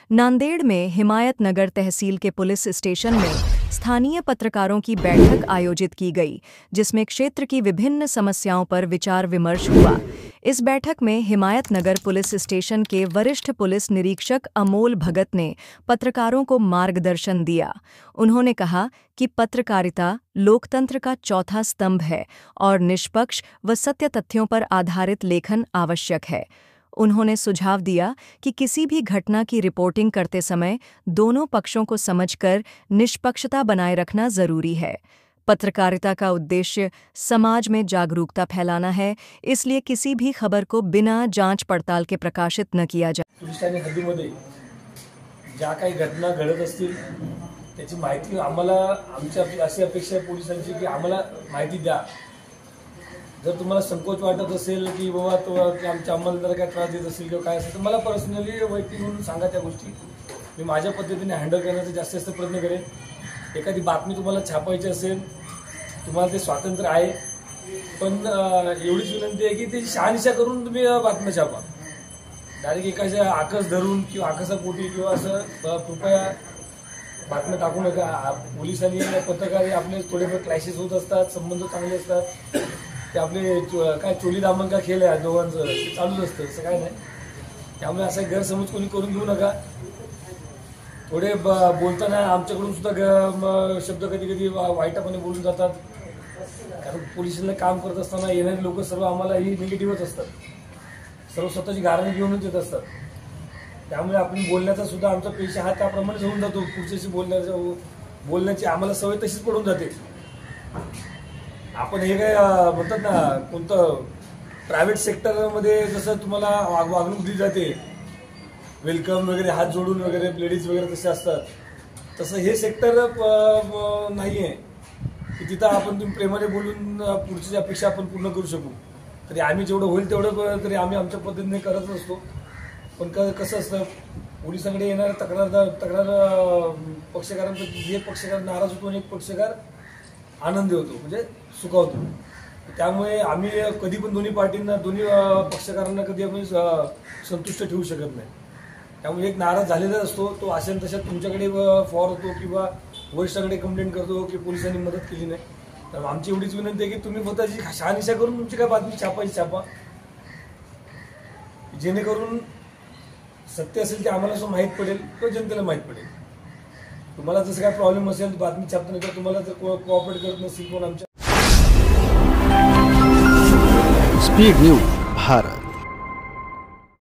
नांदेड़ में हिमायतनगर तहसील के police station में स्थानीय पत्रकारों की बैठक आयोजित की गई, जिसमें क्षेत्र की विभिन्न समस्याओं पर विचार विमर्श हुआ। इस बैठक में हिमायतनगर पुलिस स्टेशन के वरिष्ठ पुलिस निरीक्षक अमोल भगत ने पत्रकारों को मार्गदर्शन दिया। उन्होंने कहा कि पत्रकारिता लोकतंत्र का चौथा स्तंभ है और निष्पक्ष व सत्य तथ्यों पर आधारित लेखन आवश्यक है। उन्होंने सुझाव दिया कि किसी भी घटना की रिपोर्टिंग करते समय दोनों पक्षों को समझकर निष्पक्षता बनाए रखना जरूरी है। पत्रकारिता का उद्देश्य समाज में जागरूकता फैलाना है, इसलिए किसी भी खबर को बिना जांच पड़ताल के प्रकाशित न किया जाए। पोलिसांनी हद्दीमध्ये ज्या काही घटना घडत असतील त्याची माहिती आम्हाला आमची अशी अपेक्षा आहे पोलिसांची की आम्हाला माहिती द्या। जर तुम्हाला संकोच वाटत असेल की बाबा तो की आमच्या अंमलदार काय त्रास देत असेल किंवा काय असेल तर मला पर्सनली वैयक्तिक म्हणून सांगा। त्या गोष्टी मी माझ्या पद्धतीने हँडल करण्याचा जास्तीत जास्त प्रयत्न करेन। एखादी बातमी तुम्हाला छापायची असेल तुम्हाला ते स्वातंत्र्य आहे, पण एवढीच विनंती आहे की ते शहानिशा करून तुम्ही बातम्या छापा। डायरेक्ट एकाच्या आकस धरून किंवा आकसापोटी किंवा असं कृपया बातम्या टाकू नका। पोलिसांनी पत्रकार आपले थोडेफार क्लॅशेस होत असतात, संबंध चांगले असतात, ते आपले काय चोली दामन का खेळ आहे दोघांचं ते चालूच असतं, असं काय नाही। त्यामुळे असा गैरसमज कोणी करून घेऊ नका। थोडे बोलताना आमच्याकडून सुद्धा शब्द कधी कधी वाईटपणे बोलून जातात, कारण पोलिसांना काम करत असताना येणारे लोक सर्व आम्हाला ही निगेटिव्हच असतात, सर्व स्वतःची गारणी घेऊनच येत असतात। त्यामुळे आपण बोलण्याचा सुद्धा आमचा पेशा हा त्याप्रमाणेच होऊन जातो। पुढच्याशी बोलण्याची आम्हाला सवय तशीच पडून जाते। आपण हे काय म्हणतात ना, कोणतं प्रायव्हेट सेक्टरमध्ये जसं तुम्हाला वागणूक दिली जाते, वेलकम वगैरे हात जोडून वगैरे लेडीज वगैरे तसे असतात, तसं हे सेक्टर नाही आहे की तिथं आपण तुम्ही प्रेमाने बोलून पुढची अपेक्षा आपण पूर्ण करू शकू। तरी आम्ही जेवढं होईल तेवढं तरी आम्ही आमच्या पद्धतीने करत असतो। पण कसं असतं, पोलिसांकडे येणाऱ्या तक्रार पक्षकारांपैकी एक पक्षकार नाराज होतो आणि एक पक्षकार आनंदी होतो, म्हणजे सुखावतो। त्यामुळे आम्ही कधी पण दोन्ही पार्टींना दोन्ही पक्षकारांना कधी आम्ही संतुष्ट ठेवू शकत नाही। त्यामुळे एक नाराज झालेला असतो, तो असेल तशा तुमच्याकडे फॉर होतो किंवा वरिष्ठांकडे कंप्लेंट करतो की पोलिसांनी मदत केली नाही। तर आमची एवढीच विनंती आहे की तुम्ही स्वतःची शहानिशा करून तुमची काय बातमी छापा, जेणेकरून सत्य असेल ते आम्हाला असं माहीत पडेल किंवा जनतेला माहीत पडेल। तुम्हाला जसं काय प्रॉब्लेम असेल बातमी छापताना किंवा तुम्हाला जर कोऑपरेट करत नसेल कोण आमच्या स्पीड न्यूज